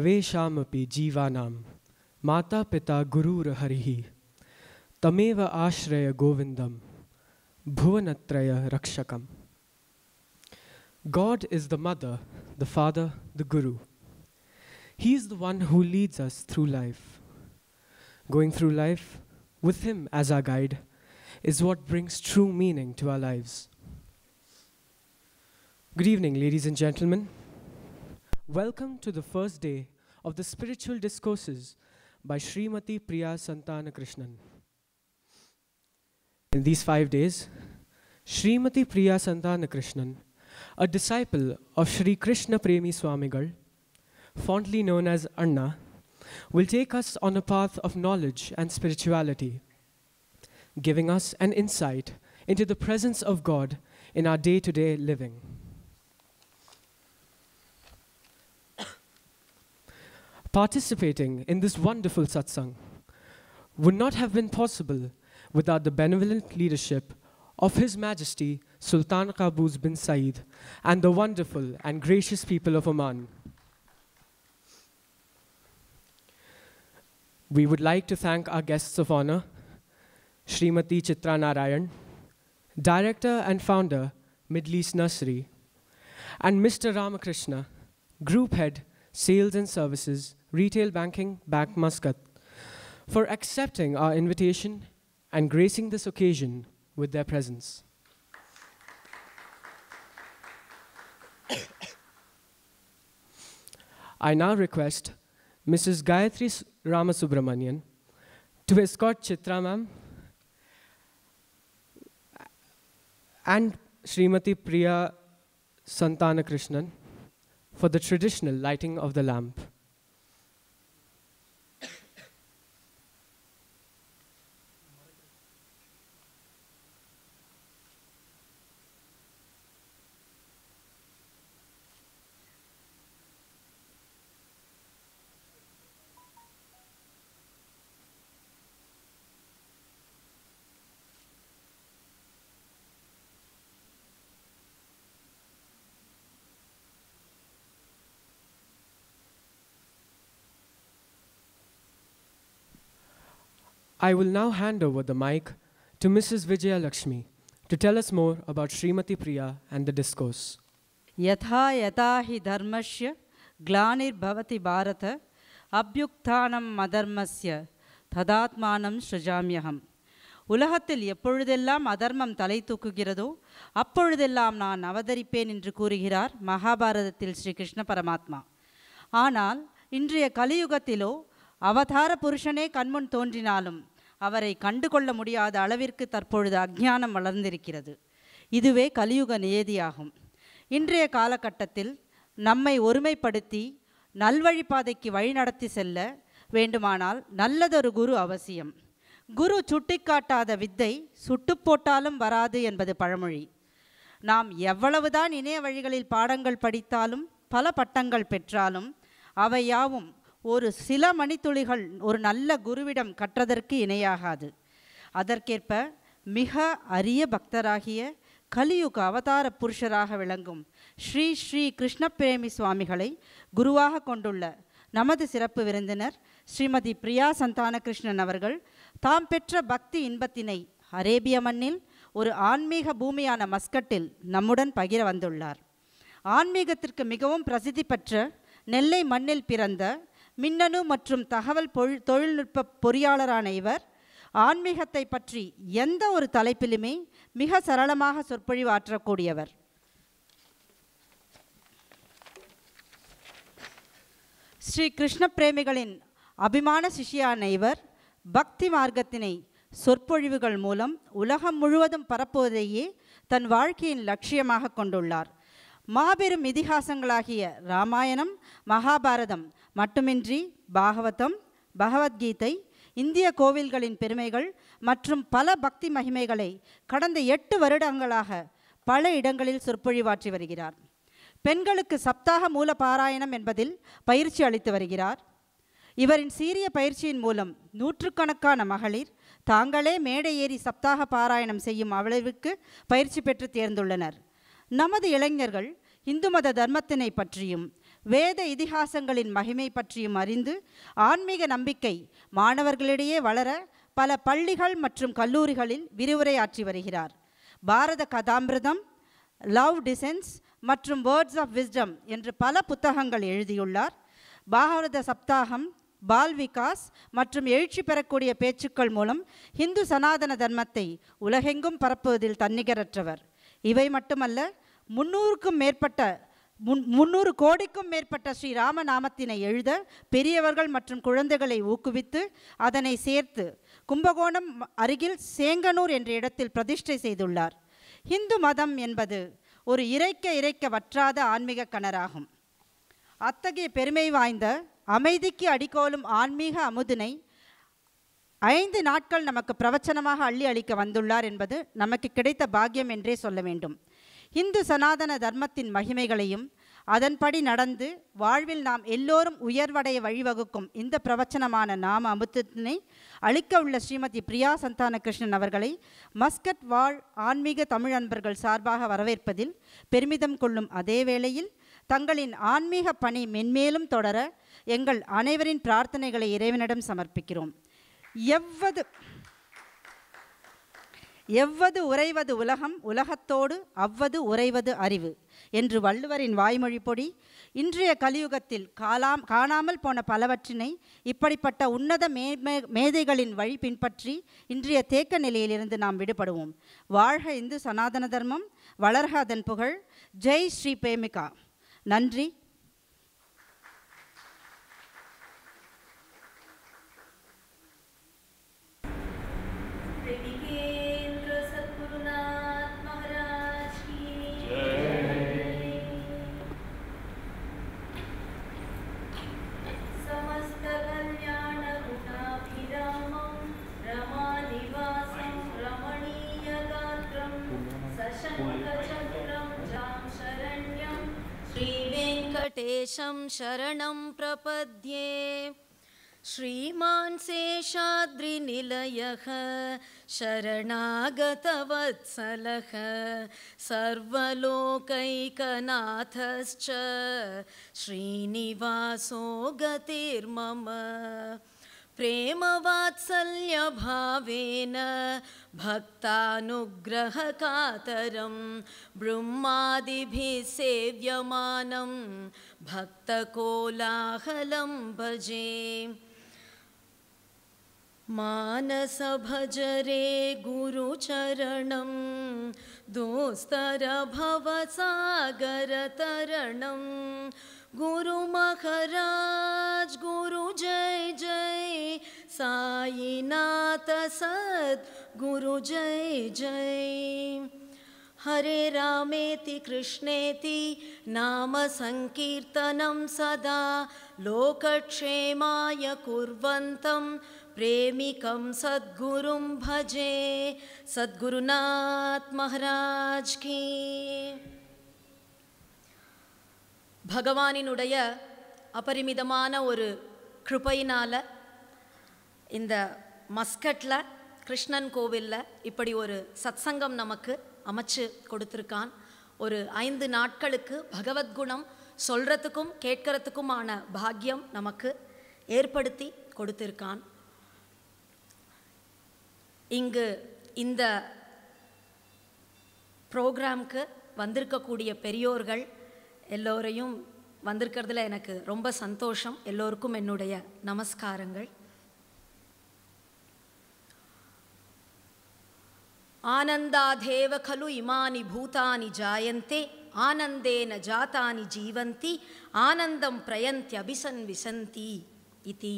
सर्वेषामपि जीवानां माता पिता गुरुर्हरिः तमेव आश्रय गोविन्दं भुवनत्रय rakshakam. God is the mother, the father, the guru. He is the one who leads us through life. Going through life with him as our guide is what brings true meaning to our lives. Good evening, ladies and gentlemen. Welcome to the first day of the spiritual discourses by Srimati Priya Santanakrishnan. In these 5 days, Srimati Priya Santanakrishnan, a disciple of Sri Krishna Premi Swamigal, fondly known as Anna, will take us on a path of knowledge and spirituality, giving us an insight into the presence of God in our day-to-day living. Participating in this wonderful satsang would not have been possible without the benevolent leadership of His Majesty Sultan Qaboos bin Saeed and the wonderful and gracious people of Oman. We would like to thank our guests of honor, Srimati Chitra Narayan, Director and Founder, Middle East Nursery, and Mr. Ramakrishna, Group Head, Sales and Services, Retail Banking, Bank Muscat, for accepting our invitation and gracing this occasion with their presence. I now request Mrs. Gayatri Ramasubramanian to escort Chitra ma'am and Srimati Priya Santanakrishnan for the traditional lighting of the lamp. I will now hand over the mic to Mrs. Vijaya Lakshmi to tell us more about Srimati Priya and the discourse. Yatha yatha hi dharmasya glanir bhavati bharata abhyukthanam madharmasya thadatmanam srijamyaham. உலகத்தில் எப்பொழுதெல்லாம் அதர்மம் தலை தூக்குகிறதோ அப்பொழுதெல்லாம் நான் அவதரிப்பேன் என்று கூறுகிறார் மகாபாரதத்தில் ஸ்ரீ கிருஷ்ண பரமாத்மா. ஆனால் இன்றைய கலியுகத்திலோ அவதார புருஷனே கண்முன் தோன்றினாலும் அவரை கண்டுகொள்ள முடியாத அளவிற்கு தற்பொழுது அஞ்ஞானம் வளர்ந்திருக்கிறது. இதுவே கலியுக நியதியாகும். இன்றைய காலகட்டத்தில் நம்மை ஒருமைப்படுத்தி நல்வழிப்பாதைக்கு வழிநடத்தி செல்ல வேண்டுமானால் நல்லதொரு குரு அவசியம். குரு சுட்டிக்காட்டாத வித்தை சுட்டு போட்டாலும் வராது என்பது பழமொழி. நாம் எவ்வளவுதான் இணைய வழிகளில் பாடங்கள் படித்தாலும் பல பட்டங்கள் பெற்றாலும் அவை யாவும் ஒரு சில மணித்துளிகள் ஒரு நல்ல குருவிடம் கற்றதற்கு இணையாகாது. அதற்கேற்ப மிக அரிய பக்தராகிய கலியுக அவதார புருஷராக விளங்கும் ஸ்ரீ ஸ்ரீ கிருஷ்ண பிரேமி சுவாமிகளை குருவாக கொண்டுள்ள நமது சிறப்பு விருந்தினர் ஸ்ரீமதி பிரியா சந்தானகிருஷ்ணன் அவர்கள் தாம் பெற்ற பக்தி இன்பத்தினை அரேபிய மண்ணில் ஒரு ஆன்மீக பூமியான மஸ்கட்டில் நம்முடன் பகிர வந்துள்ளார். ஆன்மீகத்திற்கு மிகவும் பிரசித்தி பெற்ற நெல்லை மண்ணில் பிறந்த மின்னணு மற்றும் தகவல் தொழில்நுட்ப பொறியாளரான இவர் ஆன்மீகத்தை பற்றி எந்த ஒரு தலைப்பிலுமே மிக சரளமாக சொற்பொழிவு ஆற்றக்கூடியவர். ஸ்ரீ கிருஷ்ண பிரேமிகளின் அபிமான சிஷ்யான இவர் பக்தி மார்க்கத்தினை சொற்பொழிவுகள் மூலம் உலகம் முழுவதும் பரப்புவதையே தன் வாழ்க்கையின் லட்சியமாக கொண்டுள்ளார். மாபெரும் இதிகாசங்களாகிய ராமாயணம், மகாபாரதம் மட்டுமின்றி பாகவதம், பகவத்கீதை, இந்திய கோவில்களின் பெருமைகள் மற்றும் பல பக்தி மகிமைகளை கடந்த 8 வருடங்களாக பல இடங்களில் சொற்பொழிவாற்றி வருகிறார். பெண்களுக்கு சப்தாக மூல பாராயணம் என்பதில் பயிற்சி அளித்து வருகிறார். இவரின் சீரிய பயிற்சியின் மூலம் நூற்றுக்கணக்கான மகளிர் தாங்களே மேடை ஏறி சப்தாக பாராயணம் செய்யும் அளவிற்கு பயிற்சி பெற்று தேர்ந்துள்ளனர். நமது இளைஞர்கள் இந்து மத தர்மத்தினை பற்றியும் வேத இதிகாசங்களின் மகிமை பற்றியும் அறிந்து ஆன்மீக நம்பிக்கை மாணவர்களிடையே வளர பல பள்ளிகள் மற்றும் கல்லூரிகளில் விரிவுரையாற்றி வருகிறார். பாரத கதாமிர்தம், லவ் டிசென்ஸ் மற்றும் வேர்ட்ஸ் ஆஃப் விஸ்டம் என்று பல புத்தகங்கள் எழுதியுள்ளார். பாரத சப்தாகம், பால் விகாஸ் மற்றும் எழுச்சி பெறக்கூடிய பேச்சுக்கள் மூலம் இந்து சனாதன தர்மத்தை உலகெங்கும் பரப்புவதில் தன்னிகரற்றவர். இவை மட்டுமல்ல, 300 கோடிக்கும் மேற்பட்ட ஸ்ரீராம நாமத்தினை எழுத பெரியவர்கள் மற்றும் குழந்தைகளை ஊக்குவித்து அதனை சேர்த்து கும்பகோணம் அருகில் சேங்கனூர் என்ற இடத்தில் பிரதிஷ்டை செய்துள்ளார். இந்து மதம் என்பது ஒரு இறைக்க வற்றாத ஆன்மீக கணராகும். அத்தகைய பெருமை வாய்ந்த அமைதிக்கு அடிக்கோலும் ஆன்மீக அமுதினை 5 நாட்கள் நமக்கு பிரவச்சனமாக அள்ளி அளிக்க வந்துள்ளார் என்பது நமக்கு கிடைத்த பாக்கியம் என்றே சொல்ல வேண்டும். இந்து சனாதன தர்மத்தின் மகிமைகளையும் அதன்படி நடந்து வாழ்வில் நாம் எல்லோரும் உயர்வடைய வழிவகுக்கும் இந்த பிரவச்சனமான நாம அமுதத்தினை அளிக்க உள்ள ஸ்ரீமதி பிரியா சந்தான கிருஷ்ணன் அவர்களை மஸ்கட் வாழ் ஆன்மீக தமிழ் அன்பர்கள் சார்பாக வரவேற்பதில் பெருமிதம் கொள்ளும் அதே வேளையில் தங்களின் ஆன்மீக பணி மென்மேலும் தொடர எங்கள் அனைவரின் பிரார்த்தனைகளை இறைவனிடம் சமர்ப்பிக்கிறோம். எவ்வது உறைவது உலகம், உலகத்தோடு அவ்வது உறைவது அறிவு என்று வள்ளுவரின் வாய்மொழிப்பொடி இன்றைய கலியுகத்தில் காணாமல் போன பலவற்றினை இப்படிப்பட்ட உன்னத மேதைகளின் வழி பின்பற்றி இன்றைய தேக்க நிலையிலிருந்து நாம் விடுபடுவோம். வாழ்க இந்து சனாதன தர்மம், வளர்க அதன் புகழ். ஜெய் ஸ்ரீ பிரேமிகா. நன்றி. श्रीवेङ्कटेशं शरणं प्रपद्ये. श्रीमान् शेषाद्रिनिलयः शरणागतवत्सलः सर्वलोकैकनाथश्च श्रीनिवासो गतिर्मम. प्रेमवात्सल्यभावेन भक्तानुग्रहकातरं ब्रह्मादिभिः सेव्यमानं भक्तकोलाहलं भजे. मानसभजरे गुरुचरणं दोस्तरभवसागरतरणं गुरु महाराज गुरु जय जय साईनाथ सद् गुरु जय जय. हरे रामेति कृष्णेति नाम संकीर्तनं सदा लोकक्षेमाय कुर्वन्तं प्रेमिकं सद्गुरुं भजे. सद्गुरुनाथ महाराज की. பகவானினுடைய அபரிமிதமான ஒரு கிருபையினால் இந்த மஸ்கட்டில் கிருஷ்ணன் கோவிலில் இப்படி ஒரு சத்சங்கம் நமக்கு அமைச்சு கொடுத்துருக்கான். ஒரு 5 நாட்களுக்கு பகவத்குணம் சொல்கிறதுக்கும் கேட்கறதுக்குமான பாக்கியம் நமக்கு ஏற்படுத்தி கொடுத்துருக்கான். இங்கு இந்த ப்ரோக்ராம்க்கு வந்திருக்கக்கூடிய பெரியோர்கள் எல்லோரையும் வந்திருக்கிறதுல எனக்கு ரொம்ப சந்தோஷம். எல்லோருக்கும் என்னுடைய நமஸ்காரங்கள். ஆனந்தாதேவ கலு இமானி பூதானி ஜாயந்தே ஆனந்தேன ஜாதானி ஜீவந்தி ஆனந்தம் பிரயந்தி அபிசன்விசந்தி இதி.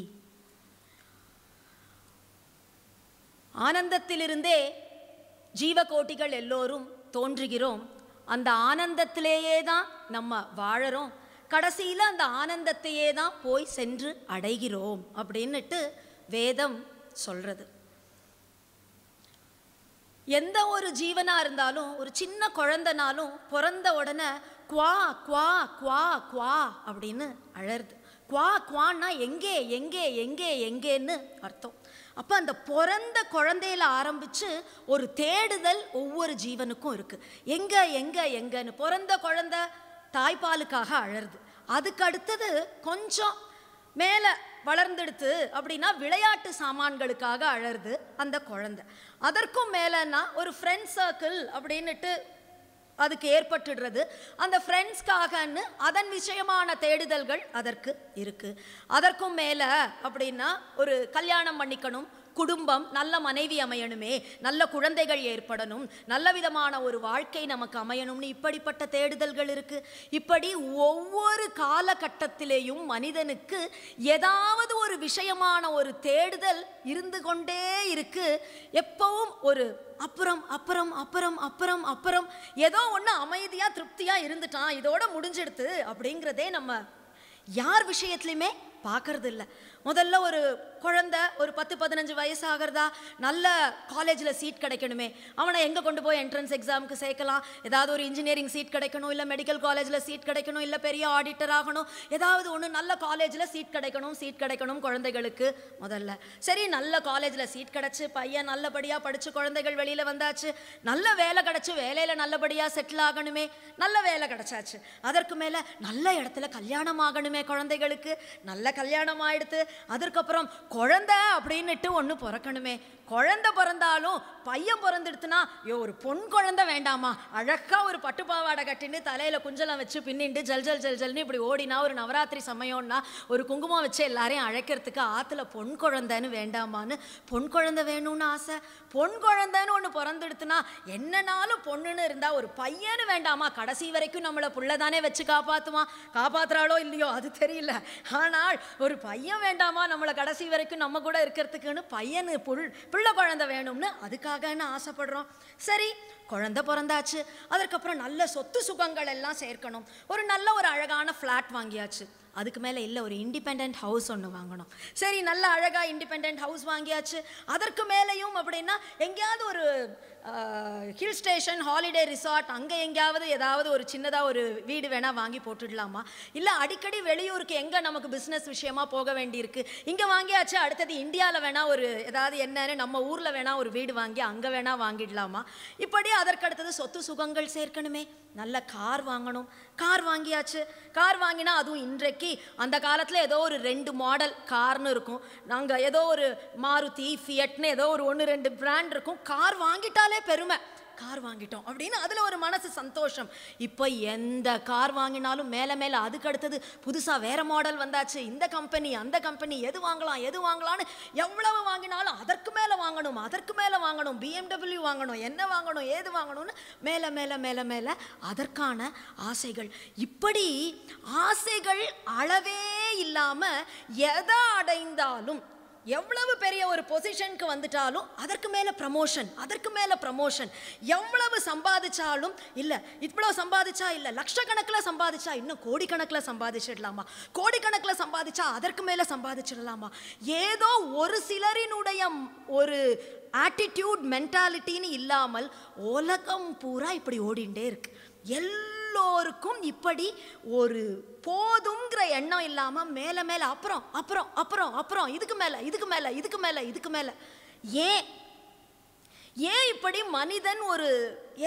ஆனந்தத்திலிருந்தே ஜீவகோட்டிகள் எல்லோரும் தோன்றுகிறோம். அந்த ஆனந்தத்திலேயே தான் நம்ம வாழறோம். கடைசியில் அந்த ஆனந்தத்தையே தான் போய் சென்று அடைகிறோம் அப்படின்னுட்டு வேதம் சொல்கிறது. எந்த ஒரு ஜீவனாக இருந்தாலும், ஒரு சின்ன குழந்தைனாலும் பிறந்த உடனே குவா குவா குவா குவா அப்படின்னு அழறது. குவா குவான்னா எங்கே எங்கே எங்கே எங்கேன்னு அர்த்தம். அப்போ அந்த பிறந்த குழந்தையில ஆரம்பித்து ஒரு தேடுதல் ஒவ்வொரு ஜீவனுக்கும் இருக்குது. எங்கே எங்கே எங்கன்னு பிறந்த குழந்தை தாய்ப்பாலுக்காக அழறது. அதுக்கு அடுத்தது கொஞ்சம் மேலே வளர்ந்தெடுத்து அப்படின்னா விளையாட்டு சாமான்களுக்காக அழறது அந்த குழந்தை. அதற்கும் மேலேன்னா ஒரு ஃப்ரெண்ட் சர்க்கிள் அப்படின்னுட்டு அதுக்கு ஏற்பட்டுடுறது. அந்த ஃப்ரெண்ட்ஸ்க்காகன்னு அதன் விஷயமான தேடுதல்கள் அதற்கு இருக்குது. அதற்கும் மேலே அப்படின்னா ஒரு கல்யாணம் பண்ணிக்கணும், குடும்பம், நல்ல மனைவி அமையணுமே, நல்ல குழந்தைகள் ஏற்படணும், நல்ல விதமான ஒரு வாழ்க்கை நமக்கு அமையணும்னு இப்படிப்பட்ட தேடுதல்கள் இருக்கு. இப்படி ஒவ்வொரு காலகட்டத்திலேயும் மனிதனுக்கு ஏதாவது ஒரு விஷயமான ஒரு தேடுதல் இருந்து கொண்டே இருக்கு. எப்பவும் ஒரு அப்புறம் அப்புறம் அப்புறம் அப்புறம் அப்புறம் ஏதோ ஒன்று அமைதியா திருப்தியா இருந்துட்டான், இதோட முடிஞ்சிடுது அப்படிங்கிறதே நம்ம யார் விஷயத்துலையுமே பார்க்கறது இல்லை. முதல்ல ஒரு குழந்தை ஒரு 10-15 வயசு ஆகிறதா, நல்ல காலேஜில் சீட் கிடைக்கணுமே, அவனை எங்கே கொண்டு போய் என்ட்ரன்ஸ் எக்ஸாமுக்கு சேர்க்கலாம், ஏதாவது ஒரு இன்ஜினியரிங் சீட் கிடைக்கணும், இல்லை மெடிக்கல் காலேஜில் சீட் கிடைக்கணும், இல்லை பெரிய ஆடிட்டர் ஆகணும், ஏதாவது ஒன்று நல்ல காலேஜில் சீட் கிடைக்கணும் குழந்தைகளுக்கு முதல்ல. சரி, நல்ல காலேஜில் சீட் கிடச்சி பையன் நல்லபடியாக படித்து குழந்தைகள் வெளியில் வந்தாச்சு, நல்ல வேலை கிடச்சி வேலையில் நல்லபடியாக செட்டில் ஆகணுமே, நல்ல வேலை கிடச்சாச்சு. அதற்கு மேலே நல்ல இடத்துல கல்யாணம் ஆகணுமே குழந்தைகளுக்கு, நல்ல கல்யாணம் ஆயிடுத்து. அதற்கப்புறம் குழந்தை அப்படின்னுட்டு ஒன்று பிறக்கணுமே. குழந்தை பிறந்தாலும் பையன் பிறந்துடுத்துனா ஒரு பொன் குழந்தை வேண்டாமா, அழகா ஒரு பட்டுப்பாவாடை கட்டின்னு தலையில குஞ்சலம் வச்சு பின்னிண்டு ஜல் ஜல் ஜல் ஜல்னு இப்படி ஓடினா, ஒரு நவராத்திரி சமயம்னா ஒரு குங்குமம் வச்சு எல்லாரையும் அழைக்கிறதுக்கு ஆற்றுல பொன் குழந்தைன்னு வேண்டாமான்னு பொன் குழந்தை வேணும்னு ஆசை. பொன் குழந்தைன்னு ஒன்று பிறந்துடுத்துனா என்னன்னாலும் பொண்ணுன்னு இருந்தால் ஒரு பையன்னு வேண்டாமா, கடைசி வரைக்கும் நம்மளை புள்ளதானே வச்சு காப்பாற்றுறாளோ இல்லையோ அது தெரியல, ஆனால் ஒரு பையன் வேண்டாமா நம்மளை கடைசி வரைக்கும் நம்ம கூட இருக்கிறதுக்குன்னு பையனு பிள்ளை குழந்தை வேணும்னு அதுக்காகன்னு ஆசைப்படுறோம். சரி, குழந்தை பிறந்தாச்சு. அதற்கப்புறம் நல்ல சொத்து சுகங்கள் எல்லாம் சேர்க்கணும். ஒரு நல்ல ஒரு அழகான ஃப்ளாட் வாங்கியாச்சு. அதுக்கு மேலே இல்லை, ஒரு இண்டிபெண்ட் ஹவுஸ் ஒன்று வாங்கணும். சரி, நல்ல அழகாக இண்டிபெண்ட் ஹவுஸ் வாங்கியாச்சு. அதற்கு மேலேயும் அப்படின்னா எங்கேயாவது ஒரு ஹில் ஸ்டேஷன், ஹாலிடே ரிசார்ட், அங்கே எங்கேயாவது ஏதாவது ஒரு சின்னதாக ஒரு வீடு வேணால் வாங்கி போட்டுடலாமா, இல்லை அடிக்கடி வெளியூருக்கு எங்கே நமக்கு பிஸ்னஸ் விஷயமா போக வேண்டியிருக்கு, இங்கே வாங்கியாச்சு, அடுத்தது இந்தியாவில் வேணால் ஒரு ஏதாவது என்னன்னு நம்ம ஊரில் வேணால் ஒரு வீடு வாங்கி அங்கே வேணால் வாங்கிடலாமா. இப்படி அதற்கடுத்தது சொத்து சுகங்கள் சேர்க்கணுமே, நல்ல கார் வாங்கணும். கார் வாங்கியாச்சு. கார் வாங்கினா அதுவும் இன்றைக்கு அந்த காலத்தில் ஏதோ ஒரு 2 மாடல் கார்னு இருக்கும். நாங்கள் ஏதோ ஒரு மாருதி, ஃபியட்னு ஏதோ ஒரு 1-2 பிராண்ட் இருக்கும். கார் வாங்கிட்டாலே பெருமை, கார் வாங்கிட்டோம் அப்படின்னு அதில் ஒரு மனசு சந்தோஷம். இப்போ எந்த கார் வாங்கினாலும் மேலே மேலே அதுக்கு அடுத்தது புதுசாக வேறு மாடல் வந்தாச்சு, இந்த கம்பெனி அந்த கம்பெனி, எது வாங்கலான்னு எவ்வளவு வாங்கினாலும் அதற்கு மேலே வாங்கணும், BMW வாங்கணும், என்ன வாங்கணும் ஏது வாங்கணும்னு மேலே மேலே மேலே மேலே அதற்கான ஆசைகள். இப்படி ஆசைகள் அளவே இல்லாமல் எதை அடைந்தாலும், எவ்வளவு பெரிய ஒரு பொசிஷனுக்கு வந்துட்டாலும் அதற்கு மேலே ப்ரமோஷன், எவ்வளவு சம்பாதிச்சாலும் இல்லை இவ்வளோ சம்பாதிச்சா இல்லை, லட்சக்கணக்கில் சம்பாதிச்சா இன்னும் கோடிக்கணக்கில் சம்பாதிச்சிடலாமா, கோடிக்கணக்கில் சம்பாதிச்சா அதற்கு மேலே சம்பாதிச்சிடலாமா. ஏதோ ஒரு சிலரினுடைய ஒரு ஆட்டிடியூட் மென்டாலிட்டின்னு இல்லாமல் உலகம் பூரா இப்படி ஓடிண்டே இருக்கு. எல்லோருக்கும் இப்படி ஒரு போதுங்கிற எண்ணம் இல்லாமல் மேலே மேலே அப்புறம் அப்புறம் அப்புறம் அப்புறம் இதுக்கு மேலே ஏன் இப்படி மனிதன் ஒரு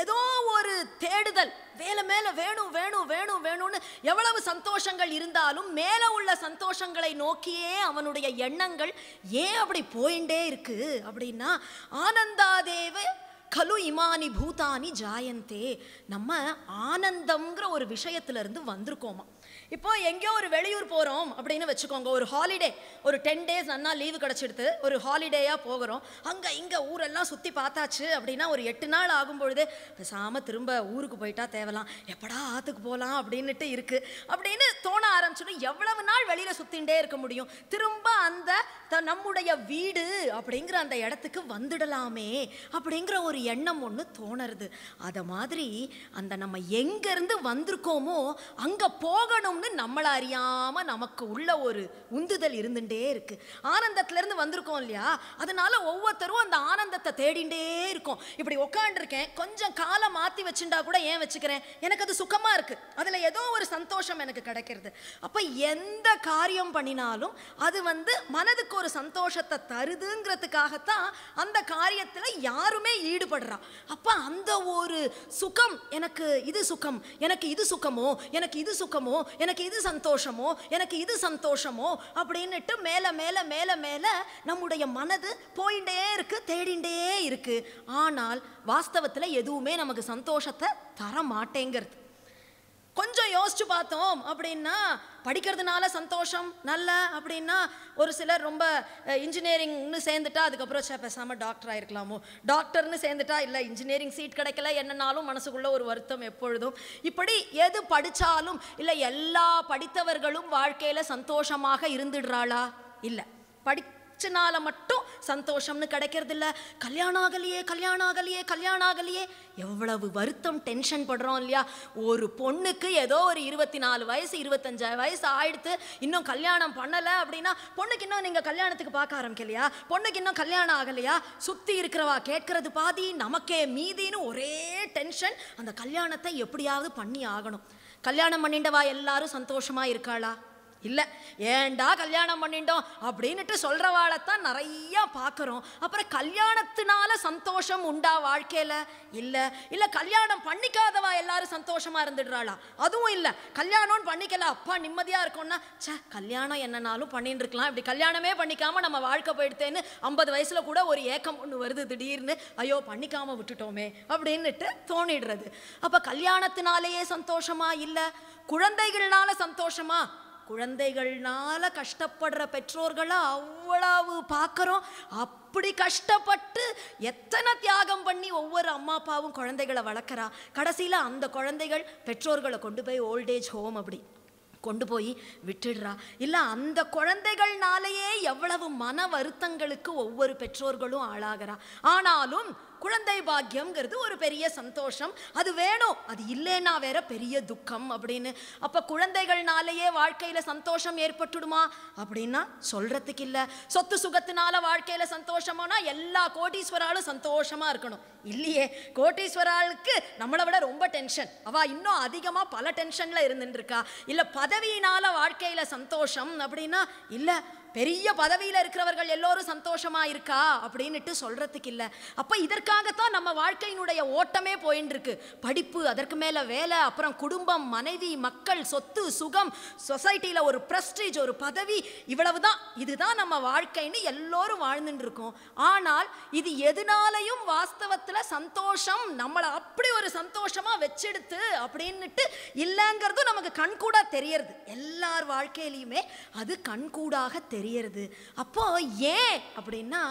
ஏதோ ஒரு தேடுதல், வேலை மேலே வேணும்னு எவ்வளவு சந்தோஷங்கள் இருந்தாலும் மேலே உள்ள சந்தோஷங்களை நோக்கியே அவனுடைய எண்ணங்கள் ஏன் அப்படி போயிண்டே இருக்கு அப்படின்னா, ஆனந்தாதேவ கலு இமானி பூதானி ஜாயந்தே. நம்ம ஆனந்தம்ங்கிற ஒரு விஷயத்திலிருந்து வந்திருக்கோமா. இப்போ எங்கேயோ ஒரு வெளியூர் போகிறோம் அப்படின்னு வச்சுக்கோங்க, ஒரு ஹாலிடே, ஒரு 10 days நன்னா லீவு கிடச்சிடுது, ஒரு ஹாலிடேயாக போகிறோம். அங்கே இங்கே ஊரெல்லாம் சுற்றி பார்த்தாச்சு அப்படின்னா ஒரு 8 நாள் ஆகும்பொழுது பேசாமல் திரும்ப ஊருக்கு போயிட்டா தேவலாம், எப்படா ஆற்றுக்கு போகலாம் அப்படின்னுட்டு இருக்குது அப்படின்னு தோண ஆரம்பிச்சிடும். எவ்வளவு நாள் வெளியில் சுற்றிகிட்டே இருக்க முடியும், திரும்ப அந்த நம்முடைய வீடு அப்படிங்கிற அந்த இடத்துக்கு வந்துடலாமே அப்படிங்கிற ஒரு எண்ணம் ஒன்று தோணுறது. அதை மாதிரி அந்த நம்ம எங்கேருந்து வந்திருக்கோமோ அங்கே போகணும்னு நம்மளை அறியாமல் நமக்கு உள்ள ஒரு உந்துதல் இருந்துகிட்டே இருக்கு. ஆனந்தத்திலேருந்து வந்திருக்கோம் இல்லையா, அதனால ஒவ்வொருத்தரும் அந்த ஆனந்தத்தை தேடிண்டே இருக்கும். இப்படி உட்காண்டிருக்கேன், கொஞ்சம் காலை மாற்றி வச்சுட்டா கூட ஏன் வச்சுக்கிறேன், எனக்கு அது சுகமாக இருக்குது, அதில் ஏதோ ஒரு சந்தோஷம் எனக்கு கிடைக்கிறது. அப்போ எந்த காரியம் பண்ணினாலும் அது மனதுக்கு ஒரு சந்தோஷத்தை தருதுங்கிறதுக்காகத்தான் அந்த காரியத்தில் யாருமே ஈடுபடுறா. அப்போ அந்த ஒரு சுகம், எனக்கு இது சுகம், எனக்கு இது சுகமோ, எனக்கு இது சுகமோ, எனக்கு இது சந்தோஷமோ, எனக்கு இது சந்தோஷமோ அப்படின்னுட்டு மேலே மேலே மேலே மேலே நம்முடைய மனது போயிட்டே இருக்கு, தேடிண்டே இருக்கு. ஆனால் வாஸ்தவத்தில் எதுவுமே நமக்கு சந்தோஷத்தை தர மாட்டேங்கிறது. கொஞ்சம் யோசிச்சு பார்த்தோம் அப்படின்னா, படிக்கிறதுனால சந்தோஷம் நல்ல அப்படின்னா, ஒரு சிலர் ரொம்ப இன்ஜினியரிங்னு சேர்ந்துட்டா அதுக்கப்புறம் பேசாமல் டாக்டர் ஆகிருக்கலாமோ, டாக்டர்னு சேர்ந்துட்டா இல்லை இன்ஜினியரிங் சீட் கிடைக்கல என்னன்னாலும் மனசுக்குள்ள ஒரு வருத்தம் எப்பொழுதும். இப்படி எது படித்தாலும் இல்லை எல்லா படித்தவர்களும் வாழ்க்கையில் சந்தோஷமாக இருந்துடுறாளா? இல்லை. படிச்சனால மட்டும் சந்தோஷம்னு கிடைக்கிறதில்ல. கல்யாணம் ஆகலையே, கல்யாணம் ஆகலையே, கல்யாணம் ஆகலையே, எவ்வளவு வருத்தம், டென்ஷன் படுறோம் இல்லையா? ஒரு பொண்ணுக்கு ஏதோ ஒரு 24 வயசு 25 வயசு ஆயிடுத்து, இன்னும் கல்யாணம் பண்ணலை அப்படின்னா, பொண்ணுக்கு இன்னும் நீங்கள் கல்யாணத்துக்கு பார்க்க ஆரம்பிக்கலையா, பொண்ணுக்கு இன்னும் கல்யாணம் ஆகலையா, சுற்றி இருக்கிறவா கேட்கறது பாதி நமக்கே மீதின்னு ஒரே டென்ஷன். அந்த கல்யாணத்தை எப்படியாவது பண்ணி ஆகணும். கல்யாணம் பண்ணிண்டவா எல்லாரும் சந்தோஷமாக இருக்காளா? இல்லை. ஏண்டா கல்யாணம் பண்ணிட்டோம் அப்படின்னுட்டு சொல்கிறவாளைத்தான் நிறையா பார்க்குறோம். அப்புறம் கல்யாணத்தினால சந்தோஷம் உண்டா வாழ்க்கையில்? இல்லை. இல்லை கல்யாணம் பண்ணிக்காதவா எல்லாரும் சந்தோஷமாக இருந்துடுறாளா? அதுவும் இல்லை. கல்யாணம்னு பண்ணிக்கல, அப்பா நிம்மதியாக இருக்கோம்னா, கல்யாணம் என்னன்னாலும் பண்ணிட்டு இருக்கலாம், இப்படி கல்யாணமே பண்ணிக்காமல் நம்ம வாழ்க்கை போயிடுத்தேன்னு 50 வயசில் கூட ஒரு ஏக்கம் ஒன்று வருது திடீர்னு, ஐயோ பண்ணிக்காமல் விட்டுட்டோமே அப்படின்னுட்டு தோணிடுறது. அப்போ கல்யாணத்தினாலேயே சந்தோஷமா? இல்லை. குழந்தைகள்னால சந்தோஷமா? குழந்தைகள்னால கஷ்டப்படுற பெற்றோர்களை அவ்வளவு பார்க்குறோம். அப்படி கஷ்டப்பட்டு எத்தனை தியாகம் பண்ணி ஒவ்வொரு அம்மா அப்பாவும் குழந்தைகளை வளர்க்குறா. கடைசியில் அந்த குழந்தைகள் பெற்றோர்களை கொண்டு போய் ஓல்டேஜ் ஹோம் அப்படி கொண்டு போய் விட்டுடுறா. இல்லை அந்த குழந்தைகள்னாலேயே எவ்வளவு மன வருத்தங்களுக்கு ஒவ்வொரு பெற்றோர்களும் ஆளாகிறா. ஆனாலும் குழந்தை பாக்கியம்ங்கிறது ஒரு பெரிய சந்தோஷம், அது வேணும், அது இல்லைன்னா வேற பெரிய துக்கம் அப்படின்னு. அப்போ குழந்தைகள்னாலேயே வாழ்க்கையில் சந்தோஷம் ஏற்பட்டுடுமா அப்படின்னா சொல்கிறதுக்கு இல்லை. சொத்து சுகத்தினால வாழ்க்கையில் சந்தோஷமானா எல்லா கோட்டீஸ்வராலும் சந்தோஷமாக இருக்கணும் இல்லையே. கோட்டீஸ்வராளுக்கு நம்மளை விட ரொம்ப டென்ஷன், அவள் இன்னும் அதிகமாக பல டென்ஷனில் இருந்துட்டு இருக்கா. இல்லை பதவியினால் வாழ்க்கையில் சந்தோஷம் அப்படின்னா இல்லை, பெரிய பதவியில் இருக்கிறவர்கள் எல்லோரும் சந்தோஷமா இருக்கா அப்படின்னுட்டு சொல்றதுக்கு இல்லை. அப்போ இதற்காகத்தான் நம்ம வாழ்க்கையினுடைய ஓட்டமே போயின்னு இருக்கு. படிப்பு, அதற்கு மேலே வேலை, அப்புறம் குடும்பம், மனைவி, மக்கள், சொத்து சுகம், சொசைட்டியில் ஒரு ப்ரெஸ்டீஜ், ஒரு பதவி, இவ்வளவுதான், இதுதான் நம்ம வாழ்க்கைன்னு எல்லோரும் வாழ்ந்துட்டு இருக்கோம். ஆனால் இது எதுனாலையும் வாஸ்தவத்தில் சந்தோஷம் நம்மளை அப்படி ஒரு சந்தோஷமாக வச்செடுத்து அப்படின்னுட்டு இல்லைங்கிறதும் நமக்கு கண்கூடா தெரியறது. எல்லார் வாழ்க்கையிலையுமே அது கண்கூடாக தெரியறது. அப்போ ஏன் அப்படின்னா,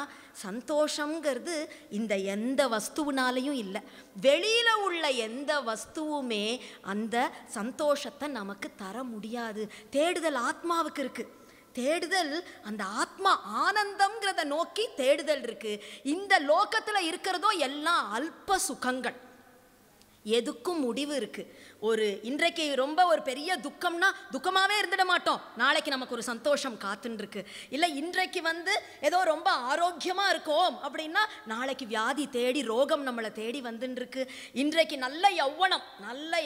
சந்தோஷங்கிறது இந்த எந்த வஸ்துவினாலையும் இல்லை, வெளியில உள்ள எந்த வஸ்துவுமே அந்த சந்தோஷத்தை நமக்கு தர முடியாது. தேடுதல் ஆத்மாவுக்கு இருக்கு. தேடுதல் அந்த ஆத்மா ஆனந்தம்ங்கிறத நோக்கி தேடுதல் இருக்கு. இந்த லோகத்தில் இருக்கிறதோ எல்லாம் அல்ப சுகங்கள், எதுக்கும் முடிவு இருக்கு. ஒரு இன்றைக்கு ரொம்ப ஒரு பெரிய துக்கம்னா துக்கமாகவே இருந்துட மாட்டோம், நாளைக்கு நமக்கு ஒரு சந்தோஷம் காத்துன்னு இருக்கு. இல்லை இன்றைக்கு ஏதோ ரொம்ப ஆரோக்கியமாக இருக்கோம் அப்படின்னா நாளைக்கு வியாதி தேடி, ரோகம் நம்மளை தேடி வந்துன்னு இருக்கு. இன்றைக்கு நல்ல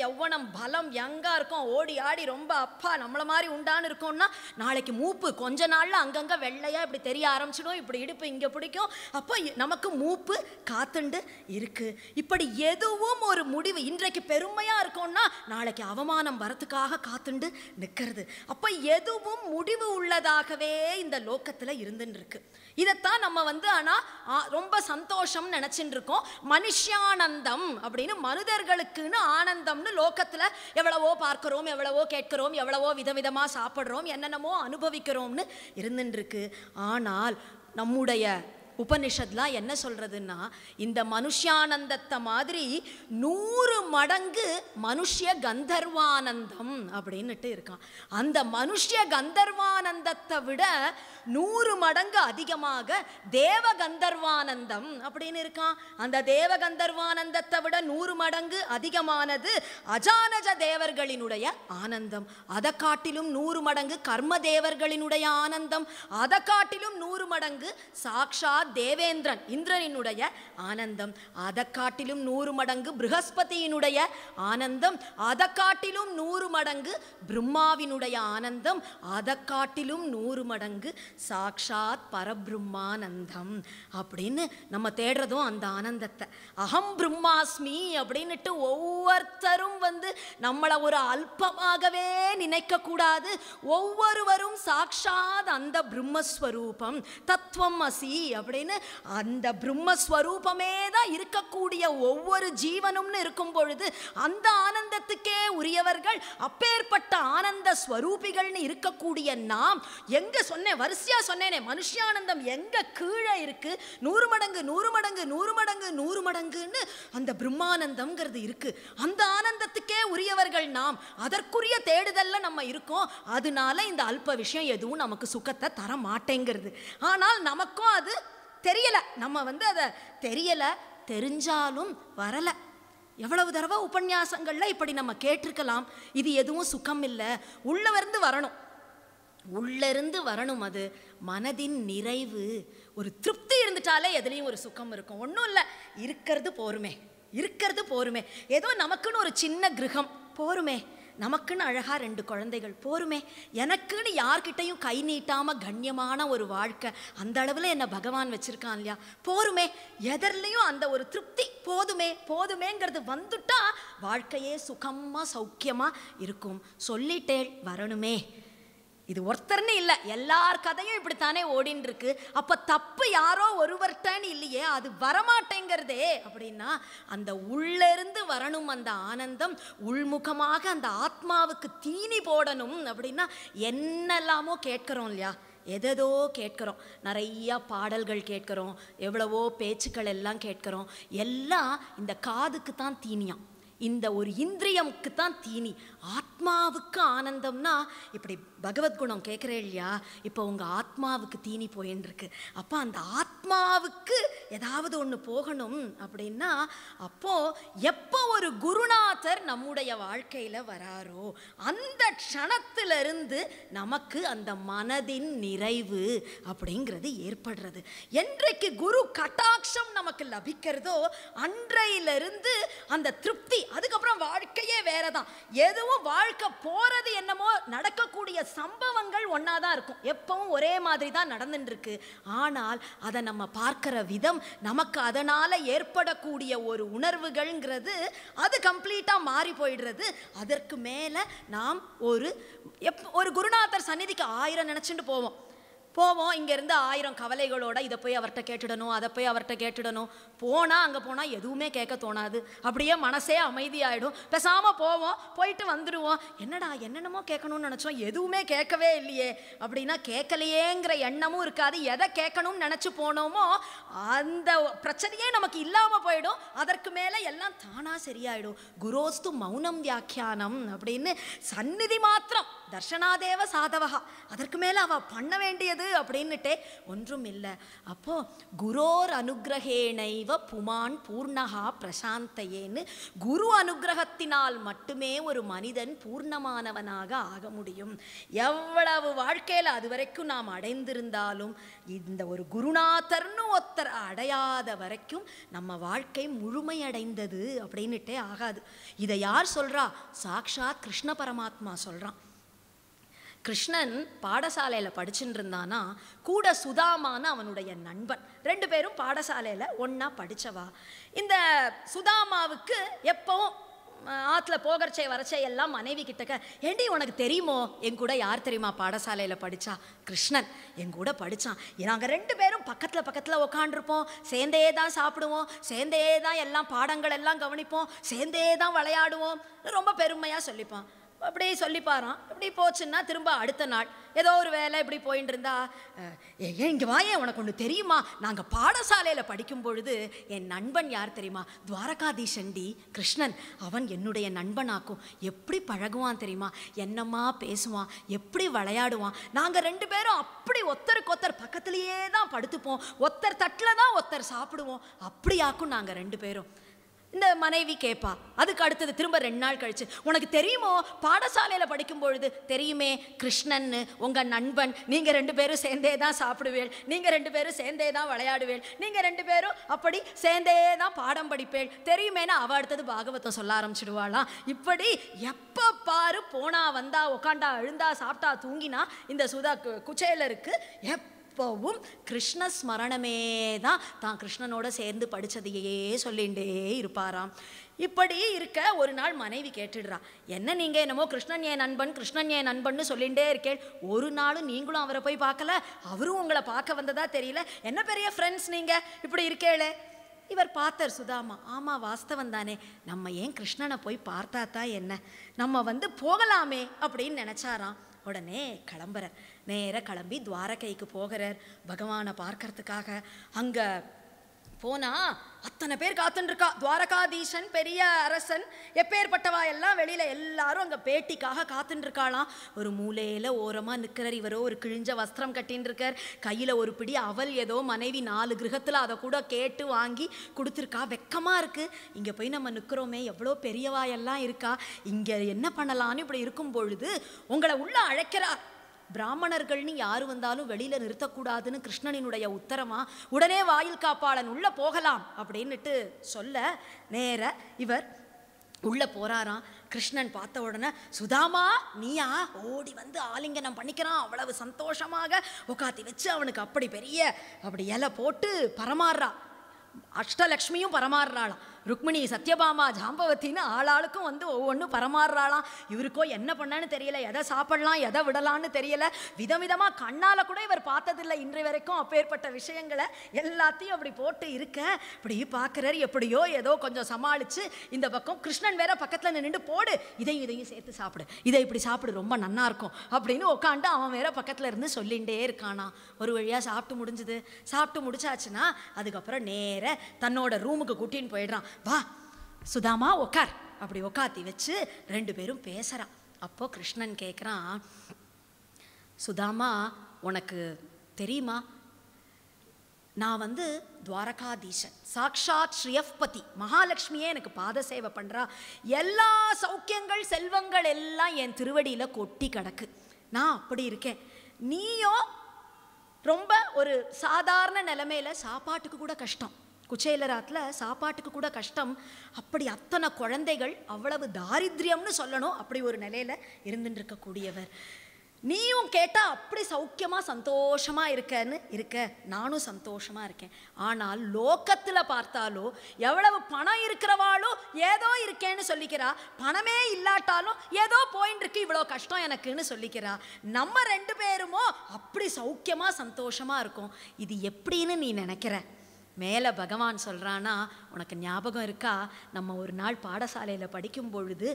யௌவனம் பலம் யங்காக இருக்கும், ஓடி ஆடி ரொம்ப அப்பா நம்மளை மாதிரி உண்டான்னு இருக்கோம்னா நாளைக்கு மூப்பு கொஞ்ச நாளில் அங்கங்கே வெள்ளையாக இப்படி தெரிய ஆரம்பிச்சிடும், இப்படி இடுப்பு இங்கே பிடிக்கும், அப்போ நமக்கு மூப்பு காத்துண்டு இருக்கு. இப்படி எதுவும் ஒரு முடிவு, இன்றைக்கு பெருமையாக இருக்கோம்னா நாளைக்கு அவமானம் வரத்துக்காக காத்துண்டு நிற்கிறது. அப்போ எதுவும் முடிவு உள்ளதாகவே இந்த லோகத்தில் இருந்துன்னு இருக்கு. இதைத்தான் நம்ம ஆனால் ரொம்ப சந்தோஷம் நினச்சின்னு இருக்கோம். மனுஷானந்தம் அப்படின்னு, மனிதர்களுக்குன்னு ஆனந்தம்னு லோகத்தில் எவ்வளவோ பார்க்குறோம், எவ்வளவோ கேட்கிறோம், எவ்வளவோ விதவிதமாக சாப்பிட்றோம், என்னென்னமோ அனுபவிக்கிறோம்னு இருந்துன்னு இருக்கு. ஆனால் நம்முடைய உபனிஷத்லாம் என்ன சொல்றதுன்னா, இந்த மனுஷானந்தத்தை மாதிரி 100 மடங்கு மனுஷ்ய கந்தர்வானந்தம் அப்படின்னுட்டு இருக்கான். அந்த மனுஷ்ய கந்தர்வானந்தத்தை விட 100 மடங்கு அதிகமாக தேவ கந்தர்வானந்தம் அப்படின்னு இருக்கான். அந்த தேவ கந்தர்வானந்தத்தை விட 100 மடங்கு அதிகமானது அஜானஜ தேவர்களினுடைய ஆனந்தம். அதை காட்டிலும் 100 மடங்கு கர்ம தேவர்களினுடைய ஆனந்தம். அதை காட்டிலும் 100 மடங்கு சாக்ஷாத் தேவேந்திரன் இந்திரனினுடைய ஆனந்தம், அதை காட்டிலும் 100 மடங்கு ப்ரஹஸ்பதியினுடைய ஆனந்தம், அதை காட்டிலும் 100 மடங்கு பிரம்மாவினுடைய ஆனந்தம், அதை காட்டிலும் 100 மடங்கு சாக்ஷாத் பரபிரம்மானந்தம் அப்படின்னு நம்ம தேடுறதும் அந்த ஆனந்தத்தை. அகம் பிரம்மாஸ்மி அப்படின்னுட்டு ஒவ்வொருத்தரும் நம்மளை ஒரு அல்பமாகவே நினைக்க கூடாது. ஒவ்வொருவரும் சாக்ஷாத் அந்த பிரம்மஸ்வரூபம், தத்துவம் அசி அப்படின்னு அந்த பிரம்மஸ்வரூபமே தான் இருக்கக்கூடிய ஒவ்வொரு ஜீவனும்னு இருக்கும் பொழுது அந்த ஆனந்தத்துக்கே உரியவர்கள், அப்பேற்பட்ட ஆனந்த ஸ்வரூபிகள்னு இருக்கக்கூடிய நாம் எங்க சொன்னேன், வரிசையா சொன்னேனே, மனுஷானந்தம் எங்க கீழே இருக்கு, 100 மடங்கு 100 மடங்கு 100 மடங்கு 100 மடங்குன்னு அந்த பிரம்மானந்தம்ங்கிறது இருக்கு. அந்த ஆனந்தத்துக்கே உரியவர்கள் நாம், அதற்குரிய தேடுதல்ல நம்ம இருக்கோம். அதனால இந்த அல்ப விஷயம் எதுவும் நமக்கு சுகத்தை தர மாட்டேங்கிறது. ஆனால் நமக்கும் அது தெரியல, நம்ம அதை தெரியல, தெரிஞ்சாலும் வரல. எவ்வளவு தடவை உபன்யாசங்கள்ல இப்படி நம்ம கேட்டிருக்கலாம், இது எதுவும் சுகம் இல்லை, உள்ளிருந்து வரணும், உள்ளிருந்து வரணும். அது மனதின் நிறைவு, ஒரு திருப்தி இருந்துட்டாலே எதுலேயும் ஒரு சுகம் இருக்கும். ஒன்றும் இல்லை, இருக்கிறது போருமே, இருக்கிறது போருமே, ஏதோ நமக்குன்னு ஒரு சின்ன கிரகம் போருமே, நமக்குன்னு அழகா 2 குழந்தைகள் போருமே, எனக்குன்னு யார்கிட்டையும் கை நீட்டாம கண்ணியமான ஒரு வாழ்க்கை, அந்த அளவில் என்ன பகவான் வச்சிருக்கான் இல்லையா, போருமே, எதர்லையும் அந்த ஒரு திருப்தி போதுமே போதுமேங்கிறது வந்துட்டா வாழ்க்கையே சுகமா சௌக்கியமா இருக்கும். சொல்லிட்டேள் வரணுமே, இது ஒருத்தர்னு இல்லை, எல்லார் கதையும் இப்படித்தானே ஓடின்னு இருக்கு. அப்போ தப்பு யாரோ ஒருவர்கிட்டன்னு இல்லையே, அது வரமாட்டேங்கிறதே அப்படின்னா அந்த உள்ளிருந்து வரணும் அந்த ஆனந்தம், உள்முகமாக அந்த ஆத்மாவுக்கு தீனி போடணும். அப்படின்னா என்னெல்லாமோ கேட்குறோம் இல்லையா, எதோ கேட்குறோம், நிறையா பாடல்கள் கேட்குறோம், எவ்வளவோ பேச்சுக்கள் எல்லாம் கேட்குறோம், எல்லாம் இந்த காதுக்கு தான் தீனியாம், இந்த ஒரு இந்திரியமுக்கு தான் தீனி. ஆத்மாவுக்கு ஆனந்தம்னா இப்படி பகவத்குணம் கேட்குறேன் இல்லையா, இப்போ உங்கள் ஆத்மாவுக்கு தீனி போயின்னு இருக்கு. அப்போ அந்த ஆத்மாவுக்கு ஏதாவது ஒன்று போகணும் அப்படின்னா, அப்போது எப்போ ஒரு குருநாதர் நம்முடைய வாழ்க்கையில் வராரோ அந்த க்ஷணத்திலிருந்து நமக்கு அந்த மனதின் நிறைவு அப்படிங்கிறது ஏற்படுறது. என்றைக்கு குரு கட்டாட்சம் நமக்கு லபிக்கிறதோ அன்றையிலிருந்து அந்த திருப்தி, அதுக்கப்புறம் வாழ்க்கையே வேறதான். எதுவும் வாழ்க்கை போறது என்னமோ, நடக்கக்கூடிய சம்பவங்கள் ஒன்னாதான் இருக்கும், எப்பவும் ஒரே மாதிரி தான் நடந்துட்டு இருக்கு. ஆனால் அதை நம்ம பார்க்கிற விதம், நமக்கு அதனால ஏற்படக்கூடிய ஒரு உணர்வுகள்ங்கிறது அது கம்ப்ளீட்டா மாறி போயிடுறது. அதற்கு மேல நாம் ஒரு குருநாதர் சந்நிதிக்கு 1000 நினைச்சுட்டு போவோம். இங்கேருந்து 1000 கவலைகளோட இதை போய் அவர்கிட்ட கேட்டுடணும், அதை போய் அவர்கிட்ட கேட்டுடணும். அங்கே போனால் எதுவுமே கேட்க தோணாது, அப்படியே மனசே அமைதியாயிடும். பேசாமல் போயிட்டு வந்துடுவோம். என்னடா என்னென்னமோ கேட்கணும்னு நினச்சோம், எதுவுமே கேட்கவே இல்லையே அப்படின்னா கேட்கலையேங்கிற எண்ணமும் இருக்காது. எதை கேட்கணும்னு நினச்சி போனோமோ அந்த பிரச்சனையே நமக்கு இல்லாமல் போயிடும். அதற்கு மேலே எல்லாம் தானாக சரியாயிடும். குரோஸ்து மௌனம் வியாக்கியானம் அப்படின்னு சந்நிதி மாத்திரம் தர்ஷனாதேவ சாதவகா, அதற்கு மேலே அவள் பண்ண வேண்டியது அப்படின்னுட்டே ஒன்றும் இல்லை. அப்போ குரோர் அனுகிரகேணைவ புமான் பூர்ணகா பிரசாந்தையேன்னு, குரு அனுகிரகத்தினால் மட்டுமே ஒரு மனிதன் பூர்ணமானவனாக ஆக முடியும். எவ்வளவு வாழ்க்கையில் அது வரைக்கும் நாம் அடைந்திருந்தாலும் இந்த ஒரு குருநாதர்னு ஒருத்தர் அடையாத வரைக்கும் நம்ம வாழ்க்கை முழுமையடைந்தது அப்படின்னுட்டே ஆகாது. இதை யார் சொல்றா? சாக்ஷாத் கிருஷ்ண பரமாத்மா சொல்றான். கிருஷ்ணன் பாடசாலையில் படிச்சுட்டு இருந்தானா, கூட சுதாமான்னு அவனுடைய நண்பன், 2 பேரும் பாடசாலையில் ஒன்றா படித்தவா. இந்த சுதாமாவுக்கு எப்பவும் ஆற்றுல போகிறச்சே வரச்சே எல்லாம் மனைவி கிட்டக்க, ஏண்டி உனக்கு தெரியுமோ என் கூட யார் தெரியுமா பாடசாலையில் படித்தா? கிருஷ்ணன் என் கூட படித்தான். நாங்கள் 2 பேரும் பக்கத்தில் உக்காண்டிருப்போம், சேர்ந்தே தான் சாப்பிடுவோம், சேர்ந்தே தான் எல்லாம் பாடங்கள் எல்லாம் கவனிப்போம், சேர்ந்தே தான் விளையாடுவோம், ரொம்ப பெருமையாக சொல்லிப்பான். அப்படி சொல்லிப்பாரான். இப்படி போச்சுன்னா திரும்ப அடுத்த நாள் ஏதோ ஒரு வேலை இப்படி போயின்னு இருந்தா, ஏன் இங்கே வாயே, உனக்கு ஒன்று தெரியுமா, நாங்கள் பாடசாலையில் படிக்கும் பொழுது என் நண்பன் யார் தெரியுமா? துவாரகாதீசண்டி கிருஷ்ணன், அவன் என்னுடைய நண்பனாக்கும். எப்படி பழகுவான் தெரியுமா, என்னம்மா பேசுவான், எப்படி விளையாடுவான். நாங்கள் 2 பேரும் அப்படி ஒருத்தருக்கு ஒருத்தர் பக்கத்துலேயே தான் படுத்துப்போம், ஒருத்தர் தட்டில் தான் ஒருத்தர் சாப்பிடுவோம், அப்படியாக்கும் நாங்கள் 2 பேரும். இந்த மனைவி கேட்பா. அதுக்கு அடுத்தது திரும்ப 2 நாள் கழிச்சு, உனக்கு தெரியுமோ பாடசாலையில் படிக்கும் பொழுது தெரியுமே கிருஷ்ணன் உங்கள் நண்பன், நீங்கள் 2 பேரும் சேர்ந்தே தான் சாப்பிடுவேள், நீங்கள் 2 பேரும் சேர்ந்தே தான் விளையாடுவேள், நீங்கள் 2 பேரும் அப்படி சேர்ந்தே தான் பாடம் படிப்பேள் தெரியுமேனா அவள் அடுத்தது பாகவதம் சொல்ல ஆரம்பிச்சிடுவாளாம். இப்படி எப்போ பாரு போனா வந்தா உக்காண்டா அழுந்தா சாப்பிட்டா தூங்கினா இந்த சுதா குச்சேலருக்கு எப்பவும் கிருஷ்ண ஸ்மரணமே தான் கிருஷ்ணனோட சேர்ந்து படித்ததையே சொல்லிகிட்டே இருப்பாராம். இப்படி இருக்க ஒரு நாள் மனைவி கேட்டுடுறா, என்ன நீங்கள் என்னமோ கிருஷ்ணன் என் நண்பன் கிருஷ்ணன் என் நண்பன்னு சொல்லிகிட்டே இருக்கேன், ஒரு நாளும் நீங்களும் அவரை போய் பார்க்கல, அவரும் உங்களை பார்க்க வந்ததா தெரியல, என்ன பெரிய ஃப்ரெண்ட்ஸ் நீங்கள் இப்படி இருக்கேளே. இவர் பார்த்தார் சுதாமா, ஆமாம் வாஸ்தவம் தானே, நம்ம ஏன் கிருஷ்ணனை போய் பார்த்தா தான் என்ன, நம்ம போகலாமே அப்படின்னு நினச்சாராம். உடனே கிளம்புறார், நேராக கிளம்பி துவாரகைக்கு போகிறார் பகவானை பார்க்கறதுக்காக. அங்கே போனால் அத்தனை பேர் காத்துருக்கா. துவாரகாதீசன் பெரிய அரசன், எப்பேற்பட்டவா எல்லாம் வெளியில் எல்லாரும் அங்கே பேட்டிக்காக காத்துருக்காளாம். ஒரு மூலையில் ஓரமாக நிற்கிறார். இவரோ ஒரு கிழிஞ்ச வஸ்திரம் கட்டின்னு இருக்கார், கையில் ஒரு பிடி அவல் ஏதோ மனைவி 4 கிரகத்தில் அதை கூட கேட்டு வாங்கி கொடுத்துருக்கா. வெக்கமாக இருக்குது, இங்கே போய் நம்ம நிற்கிறோமே, எவ்வளோ பெரியவா எல்லாம் இருக்கா, இங்கே என்ன பண்ணலான்னு இப்படி இருக்கும் பொழுது உங்களை உள்ள அழைக்கிறார். பிராமணர்கள்னு யாரு வந்தாலும் வெளியில் நிறுத்தக்கூடாதுன்னு கிருஷ்ணனினுடைய உத்தரமா. உடனே வாயில் காப்பாளன் உள்ளே போகலாம் அப்படின்னுட்டு சொல்ல நேர இவர் உள்ளே போகிறாராம். கிருஷ்ணன் பார்த்த உடனே, சுதாமா நீயா, ஓடி வந்து ஆலிங்கனம் பண்ணிக்கிறான். அவ்வளவு சந்தோஷமாக உட்காத்தி வச்சு அவனுக்கு அப்படி பெரிய அப்படி இலை போட்டு பரமாறுறா. அஷ்டலக்ஷ்மியும் பரமாறுறாளாம். ருக்மிணி சத்யபாமா ஜாம்பவத்தின்னு ஆளாளுக்கும் ஒவ்வொன்றும் பரமாறுறாளாம். இவருக்கோ என்ன பண்ணான்னு தெரியல, எதை சாப்பிடலாம் எதை விடலான்னு தெரியல. விதவிதமாக கண்ணால் கூட இவர் பார்த்ததில்லை இன்று வரைக்கும். அப்பேற்பட்ட விஷயங்களை எல்லாத்தையும் அப்படி போட்டு இருக்க இப்படி பார்க்குறாரு. எப்படியோ ஏதோ கொஞ்சம் சமாளித்து இந்த பக்கம் கிருஷ்ணன் வேற பக்கத்தில் நின்று, போடு இதையும் சேர்த்து சாப்பிடு, இதை இப்படி சாப்பிடு ரொம்ப நன்னா இருக்கும் அப்படின்னு உட்காந்து அவன் வேற பக்கத்தில் இருந்து சொல்லிகிட்டே இருக்கானா. ஒரு வழியாக சாப்பிட்டு முடிஞ்சுது. சாப்பிட்டு முடிச்சாச்சுன்னா அதுக்கப்புறம் நேர தன்னோட ரூமுக்கு கூட்டின்னு போயிடுறான். வா சுதாமா உக்கார் அப்படி உக்காத்தி வச்சு 2 பேரும் பேசுகிறான். அப்போ கிருஷ்ணன் கேட்குறான், சுதாமா உனக்கு தெரியுமா, நான் துவாரகாதீசன், சாக்ஷாத் ஸ்ரீயப்பதி மகாலட்சுமியே எனக்கு பாத சேவை பண்ணுறா. எல்லா சௌக்கியங்கள் செல்வங்கள் எல்லாம் என் திருவடியில் கொட்டி கிடக்கு. நான் அப்படி இருக்கேன், நீயோ ரொம்ப ஒரு சாதாரண நிலைமையில் சாப்பாட்டுக்கு கூட கஷ்டம், குச்சேலராத்தில் சாப்பாட்டுக்கு கூட கஷ்டம். அப்படி அத்தனை குழந்தைகள், அவ்வளவு தாரித்ரியம்னு சொல்லணும், அப்படி ஒரு நிலையில் இருந்துட்டு இருக்கக்கூடியவர். நீயும் கேட்டால் அப்படி சௌக்கியமாக சந்தோஷமாக இருக்க, நானும் சந்தோஷமாக இருக்கேன். ஆனால் லோக்கத்தில் பார்த்தாலோ எவ்வளவு பணம் இருக்கிறவாளோ ஏதோ இருக்கேன்னு சொல்லிக்கிறா, பணமே இல்லாட்டாலும் ஏதோ போயின்னு இருக்கு, இவ்வளோ கஷ்டம் எனக்குன்னு சொல்லிக்கிறா. நம்ம 2 பேருமோ அப்படி சௌக்கியமாக சந்தோஷமாக இருக்கும். இது எப்படின்னு நீ நினைக்கிற? மேலே பகவான் சொல்கிறானா, உனக்கு ஞாபகம் இருக்கா, நம்ம ஒரு நாள் பாடசாலையில் படிக்கும் பொழுது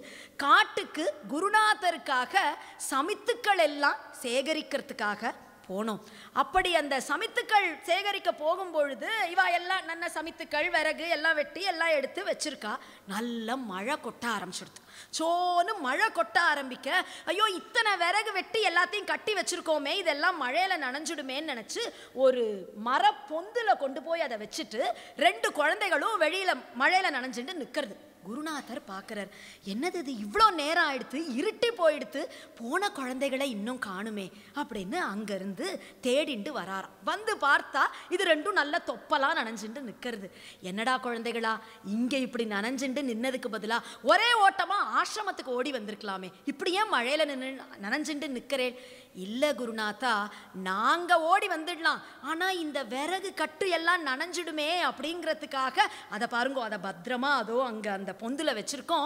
காட்டுக்கு குருநாதருக்காக சமித்துக்கள் எல்லாம் சேகரிக்கிறதுக்காக போனோம். அப்படி அந்த சமித்துக்கள் சேகரிக்க போகும்பொழுது இவா எல்லாம் நல்ல சமித்துக்கள் விறகு எல்லாம் வெட்டி எல்லாம் எடுத்து வச்சிருக்கா. நல்ல மழை கொட்ட ஆரம்பிச்சிடுது. சோன்னு மழை கொட்ட ஆரம்பிக்க, ஐயோ இத்தனை விறகு வெட்டி எல்லாத்தையும் கட்டி வச்சிருக்கோமே, இதெல்லாம் மழையில் நனைஞ்சிடுமேன்னு நினச்சி ஒரு மர பொந்தில் கொண்டு போய் அதை வச்சுட்டு 2 குழந்தைகளும் வெளியில் மழையில் நனைஞ்சுட்டு நிற்கிறது. குருநாதர் பார்க்குறார், என்னது இது இவ்வளோ நேரம் ஆயிடுத்து, இருட்டி போயிடுத்து, போன குழந்தைகளை இன்னும் காணுமே அப்படின்னு அங்கேருந்து தேடிண்டு வராராம். வந்து பார்த்தா இது 2ம் நல்ல தொப்பலாம் நனைஞ்சுட்டு நிற்கிறது. என்னடா குழந்தைகளா, இங்கே இப்படி நனைஞ்சுட்டு நின்னதுக்கு பதிலாக ஒரே ஓட்டமாக ஆசிரமத்துக்கு ஓடி வந்திருக்கலாமே, இப்படி ஏன் மழையில் நனைஞ்சுட்டு நிற்கிறேன்? இல்லை குருநாதா, நாங்கள் ஓடி வந்துடலாம், ஆனால் இந்த விறகு கட்டு எல்லாம் நனைஞ்சிடுமே அப்படிங்கிறதுக்காக அதை பாருங்கோ, அதை பத்திரமா அதோ அங்கே அந்த பொந்தில் வச்சுருக்கோம்,